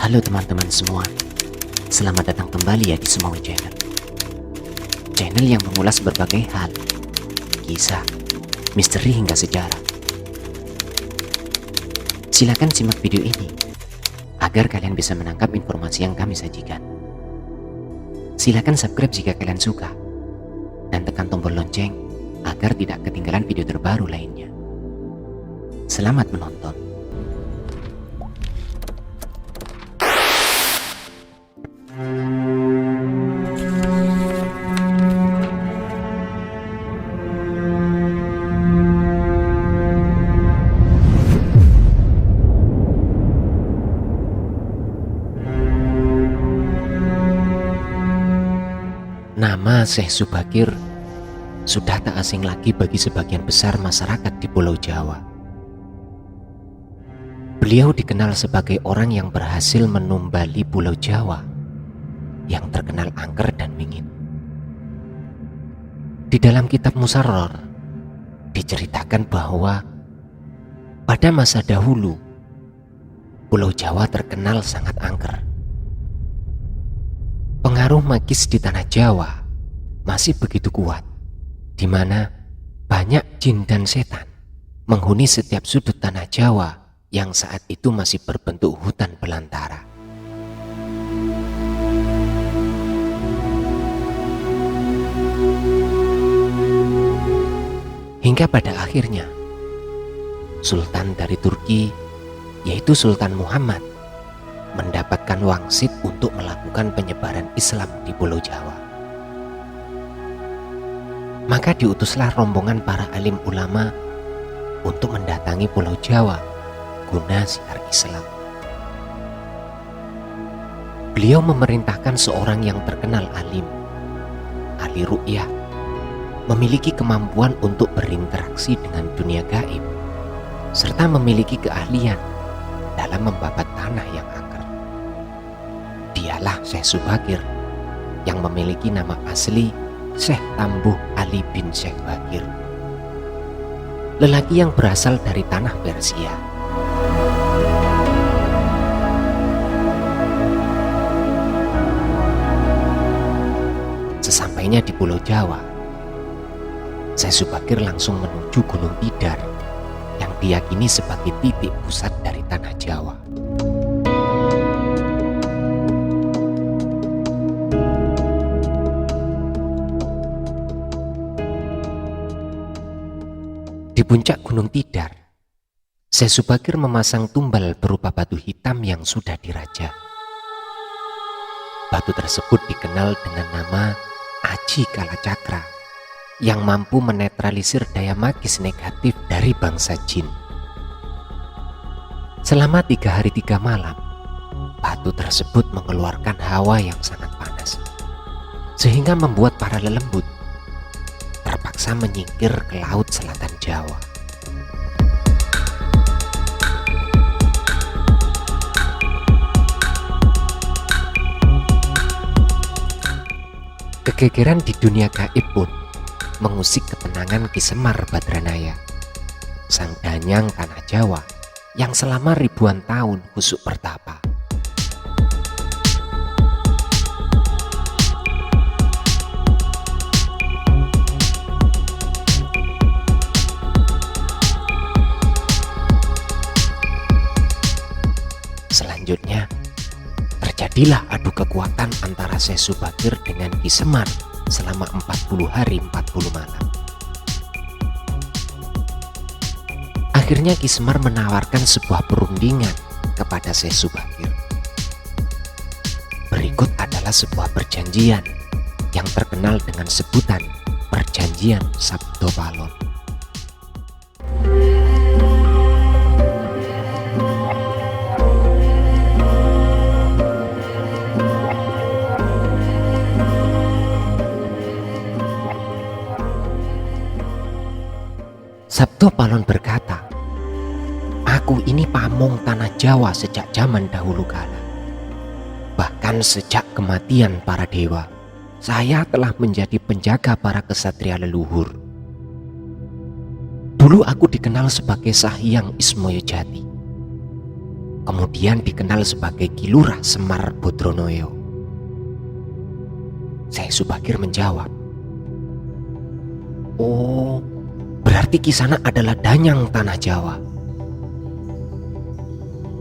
Halo teman-teman semua, selamat datang kembali ya di Sumawi Channel. Channel yang mengulas berbagai hal, kisah, misteri hingga sejarah. Silakan simak video ini agar kalian bisa menangkap informasi yang kami sajikan. Silakan subscribe jika kalian suka dan tekan tombol lonceng agar tidak ketinggalan video terbaru lainnya. Selamat menonton. Nama Syekh Subakir sudah tak asing lagi bagi sebagian besar masyarakat di Pulau Jawa. Beliau dikenal sebagai orang yang berhasil menumbali Pulau Jawa yang terkenal angker dan dingin. Di dalam kitab Musarror diceritakan bahwa pada masa dahulu Pulau Jawa terkenal sangat angker. Pengaruh magis di tanah Jawa masih begitu kuat, di mana banyak jin dan setan menghuni setiap sudut tanah Jawa yang saat itu masih berbentuk hutan belantara. Hingga pada akhirnya Sultan dari Turki, yaitu Sultan Muhammad, mendapatkan wangsit untuk melakukan penyebaran Islam di Pulau Jawa. Maka diutuslah rombongan para alim ulama untuk mendatangi Pulau Jawa guna siar Islam. Beliau memerintahkan seorang yang terkenal alim, ahli ru'yah, memiliki kemampuan untuk berinteraksi dengan dunia gaib, serta memiliki keahlian dalam membabat tanah yang angker. Dialah Syekh Subakir yang memiliki nama asli Syekh Tambuh Ali bin Syekh Bakir, lelaki yang berasal dari tanah Persia. Sesampainya di Pulau Jawa, Syekh Subakir langsung menuju Gunung Tidar yang diyakini sebagai titik pusat dari tanah Jawa. Di puncak Gunung Tidar, Syekh Subakir memasang tumbal berupa batu hitam yang sudah diraja. Batu tersebut dikenal dengan nama Aji Kalacakra yang mampu menetralisir daya magis negatif dari bangsa jin. Selama 3 hari 3 malam, batu tersebut mengeluarkan hawa yang sangat panas, sehingga membuat para lelembut terpaksa menyingkir ke laut selatan Jawa. Kegegeran di dunia gaib pun mengusik ketenangan Ki Semar Badranaya, sang danyang tanah Jawa yang selama ribuan tahun husuk bertapa. Selanjutnya, terjadilah adu kekuatan antara Syekh Subakir dengan Ki Semar selama 40 hari 40 malam. Akhirnya Ki Semar menawarkan sebuah perundingan kepada Syekh Subakir. Berikut adalah sebuah perjanjian yang terkenal dengan sebutan Perjanjian Sabdo Palon. Sabdo Palon berkata, "Aku ini pamong tanah Jawa sejak zaman dahulu kala. Bahkan sejak kematian para dewa, saya telah menjadi penjaga para kesatria leluhur. Dulu aku dikenal sebagai Sahyang Ismoyo Jati. kemudian dikenal sebagai Ki Lurah Semar Bodronoyo. Syekh Subagir menjawab, "Oh, berarti Kisanak adalah danyang tanah Jawa."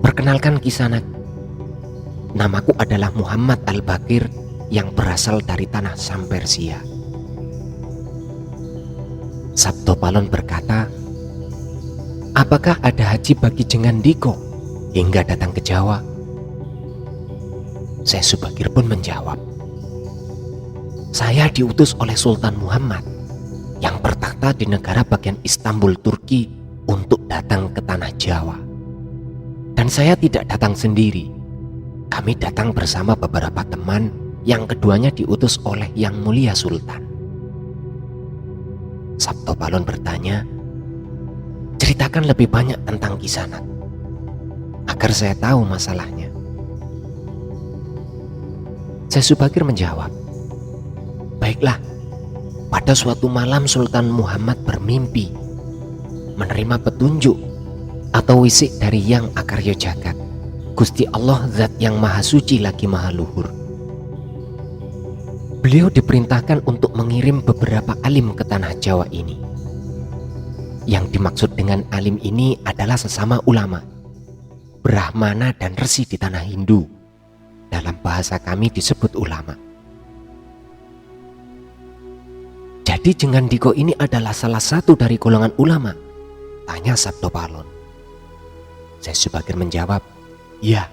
"Perkenalkan Kisanak, namaku adalah Muhammad Al-Bakir yang berasal dari tanah Sam Persia." Sabto Palon berkata, "Apakah ada haji bagi Jengan Diko hingga datang ke Jawa?" Syekh Subagir pun menjawab, "Saya diutus oleh Sultan Muhammad yang bertakhta di negara bagian Istanbul, Turki untuk datang ke tanah Jawa. Dan saya tidak datang sendiri. Kami datang bersama beberapa teman yang keduanya diutus oleh Yang Mulia Sultan." Sabto Palon bertanya, "Ceritakan lebih banyak tentang Kisanak agar saya tahu masalahnya." Syekh Subagir menjawab, "Baiklah, pada suatu malam Sultan Muhammad bermimpi menerima petunjuk atau wisik dari Yang Akarya Jagat, Gusti Allah Zat yang Maha Suci lagi Maha Luhur. Beliau diperintahkan untuk mengirim beberapa alim ke tanah Jawa ini. Yang dimaksud dengan alim ini adalah sesama ulama, brahmana dan resi di tanah Hindu. Dalam bahasa kami disebut ulama. Jadi Jengan Diko ini adalah salah satu dari golongan ulama?" tanya Sabto Palon. Syekh Subagir menjawab, "Ya,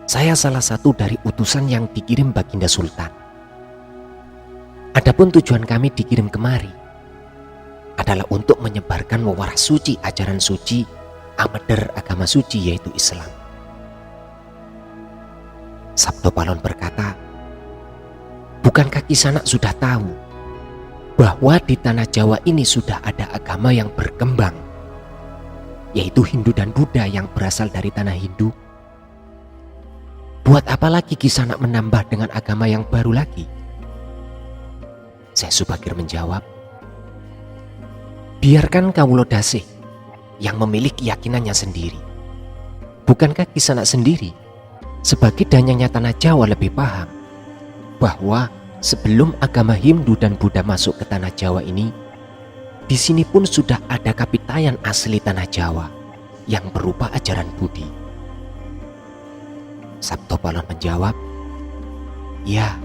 saya salah satu dari utusan yang dikirim Baginda Sultan. Adapun tujuan kami dikirim kemari adalah untuk menyebarkan wawaras suci ajaran suci ameder agama suci yaitu Islam." Sabto Palon berkata, "Bukankah Kisanak sudah tahu bahwa di tanah Jawa ini sudah ada agama yang berkembang, yaitu Hindu dan Buddha yang berasal dari tanah Hindu? Buat apa lagi Kisanak menambah dengan agama yang baru lagi?" Syekh Subagir menjawab, "Biarkan Kawula Dasih yang memiliki keyakinannya sendiri. Bukankah Kisanak sendiri sebagai danyangnya tanah Jawa lebih paham bahwa sebelum agama Hindu dan Buddha masuk ke tanah Jawa ini, di sini pun sudah ada kapitayan asli tanah Jawa yang berupa ajaran Budi?" Sabto Palon menjawab, "Ya,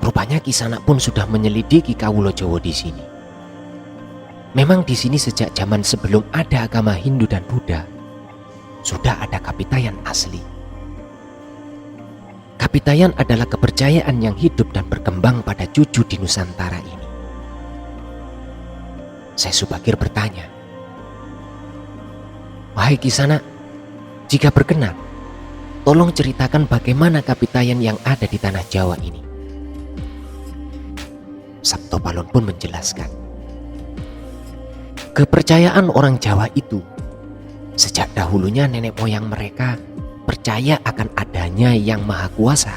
rupanya Kisanak pun sudah menyelidiki Kawula Jawa di sini. Memang di sini sejak zaman sebelum ada agama Hindu dan Buddha sudah ada kapitayan asli. Kapitayan adalah kepercayaan yang hidup dan berkembang pada cucu di Nusantara ini." Syekh Subagir bertanya, "Wahai Kisanak, jika berkenan, tolong ceritakan bagaimana kapitayan yang ada di tanah Jawa ini." Sabto Palon pun menjelaskan, kepercayaan orang Jawa itu sejak dahulunya nenek moyang mereka percaya akan adanya Yang Maha Kuasa,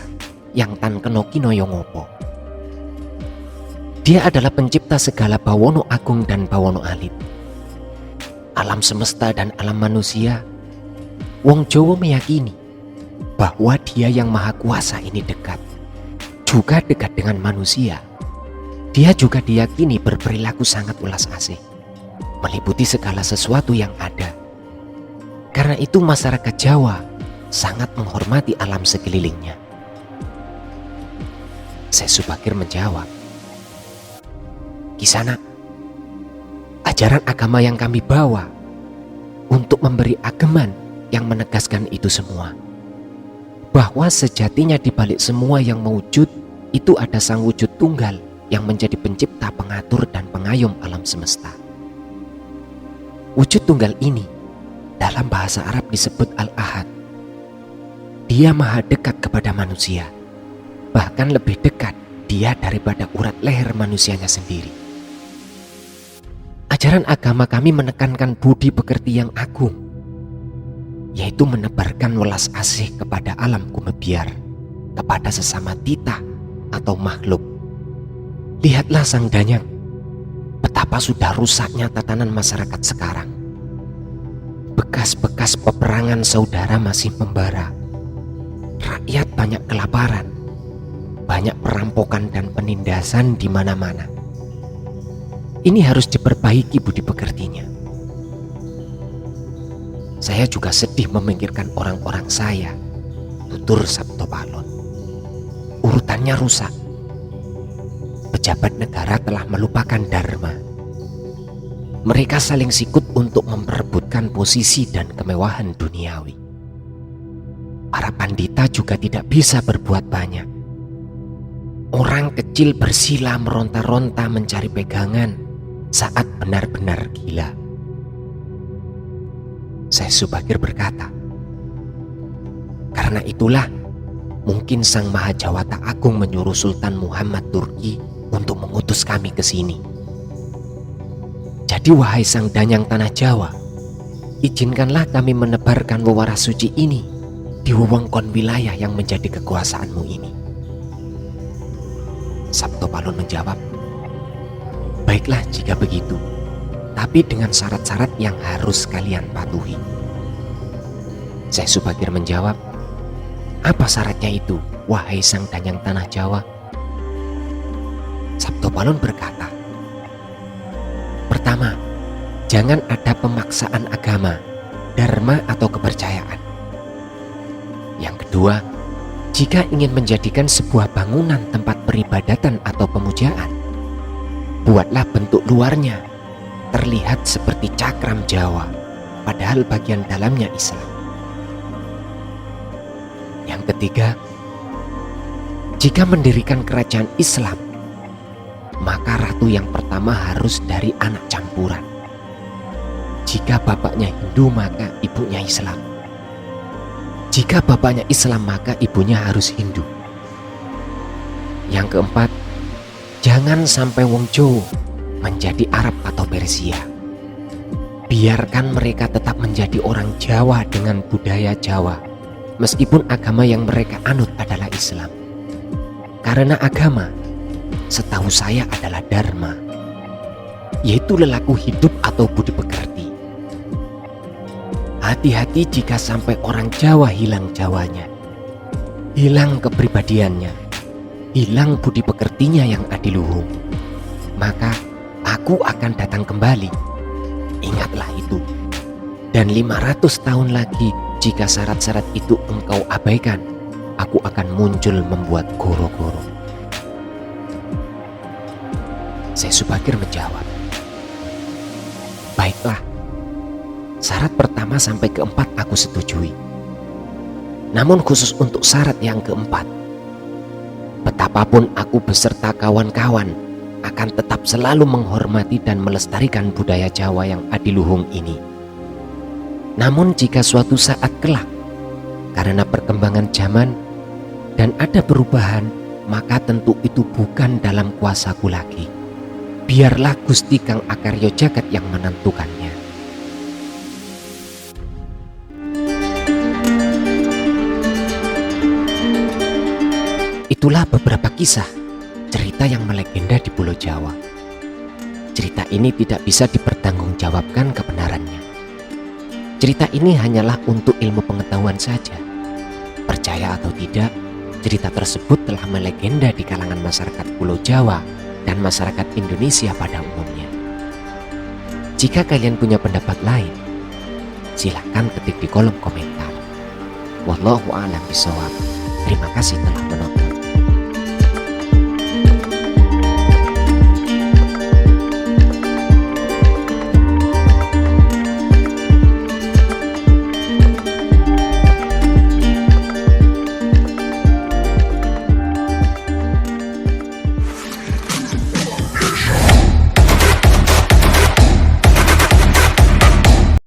yang tan kena kinaya ngopo. Dia adalah pencipta segala bawono agung dan bawono alit, alam semesta dan alam manusia. Wong Jawa meyakini bahwa Dia yang Maha Kuasa ini dekat, juga dekat dengan manusia. Dia juga diyakini berperilaku sangat ulas asih, meliputi segala sesuatu yang ada. Karena itu masyarakat Jawa sangat menghormati alam sekelilingnya." Syekh Subagir menjawab, "Kisanak, ajaran agama yang kami bawa untuk memberi ageman yang menegaskan itu semua, bahwa sejatinya di balik semua yang mewujud itu ada Sang Wujud Tunggal yang menjadi pencipta, pengatur, dan pengayom alam semesta. Wujud tunggal ini dalam bahasa Arab disebut Al-Ahad. Dia maha dekat kepada manusia, bahkan lebih dekat dia daripada urat leher manusianya sendiri. Ajaran agama kami menekankan budi pekerti yang agung, yaitu menebarkan welas asih kepada alam kumebiar, kepada sesama titah atau makhluk. Lihatlah Sang Danyang, betapa sudah rusaknya tatanan masyarakat sekarang. Bekas-bekas peperangan saudara masih membara. Rakyat banyak kelaparan. Banyak perampokan dan penindasan di mana-mana. Ini harus diperbaiki budi pekertinya. Saya juga sedih memikirkan orang-orang saya, tutur Sabto Palon. Urutannya rusak. Pejabat negara telah melupakan dharma. Mereka saling sikut untuk memperebutkan posisi dan kemewahan duniawi. Para pandita juga tidak bisa berbuat banyak. Orang kecil bersila meronta-ronta mencari pegangan saat benar-benar gila. Syekh Subakir berkata, karena itulah mungkin Sang Mahajawata Agung menyuruh Sultan Muhammad Turki untuk mengutus kami ke sini. Jadi wahai Sang Danyang Tanah Jawa, izinkanlah kami menebarkan wewaras suci ini di wewengkon wilayah yang menjadi kekuasaanmu ini. Sabto Palon menjawab, baiklah jika begitu, tapi dengan syarat-syarat yang harus kalian patuhi. Syekh Subakir menjawab, apa syaratnya itu, wahai Sang Danyang Tanah Jawa? Sabto Palon berkata, pertama, jangan ada pemaksaan agama, dharma atau kepercayaan. Yang kedua, jika ingin menjadikan sebuah bangunan tempat peribadatan atau pemujaan, buatlah bentuk luarnya terlihat seperti cakram Jawa, padahal bagian dalamnya Islam. Yang ketiga, jika mendirikan kerajaan Islam, maka ratu yang pertama harus dari anak campuran. Jika bapaknya Hindu, maka ibunya Islam. Jika bapaknya Islam, maka ibunya harus Hindu. Yang keempat, jangan sampai wong Jawa menjadi Arab atau Persia. Biarkan mereka tetap menjadi orang Jawa dengan budaya Jawa, meskipun agama yang mereka anut adalah Islam. Karena agama, setahu saya, adalah dharma, yaitu lelaku hidup atau budi pekerti. Hati-hati jika sampai orang Jawa hilang Jawanya, hilang kepribadiannya, hilang budi pekertinya yang adiluhung, maka aku akan datang kembali. Ingatlah itu. Dan 500 tahun lagi, jika syarat-syarat itu engkau abaikan, aku akan muncul membuat goro-goro. Syekh Subakir menjawab, baiklah, syarat pertama sampai keempat aku setujui. Namun khusus untuk syarat yang keempat, betapapun aku beserta kawan-kawan akan tetap selalu menghormati dan melestarikan budaya Jawa yang adiluhung ini. Namun jika suatu saat kelak, karena perkembangan zaman dan ada perubahan, maka tentu itu bukan dalam kuasaku lagi. Biarlah Gusti Kang Akarya Jagat yang menentukannya. Itulah beberapa kisah cerita yang melegenda di Pulau Jawa. Cerita ini tidak bisa dipertanggungjawabkan kebenarannya. Cerita ini hanyalah untuk ilmu pengetahuan saja. Percaya atau tidak, cerita tersebut telah melegenda di kalangan masyarakat Pulau Jawa dan masyarakat Indonesia pada umumnya. Jika kalian punya pendapat lain, silahkan ketik di kolom komentar. Wallahu a'lam bishawab. Terima kasih telah menonton.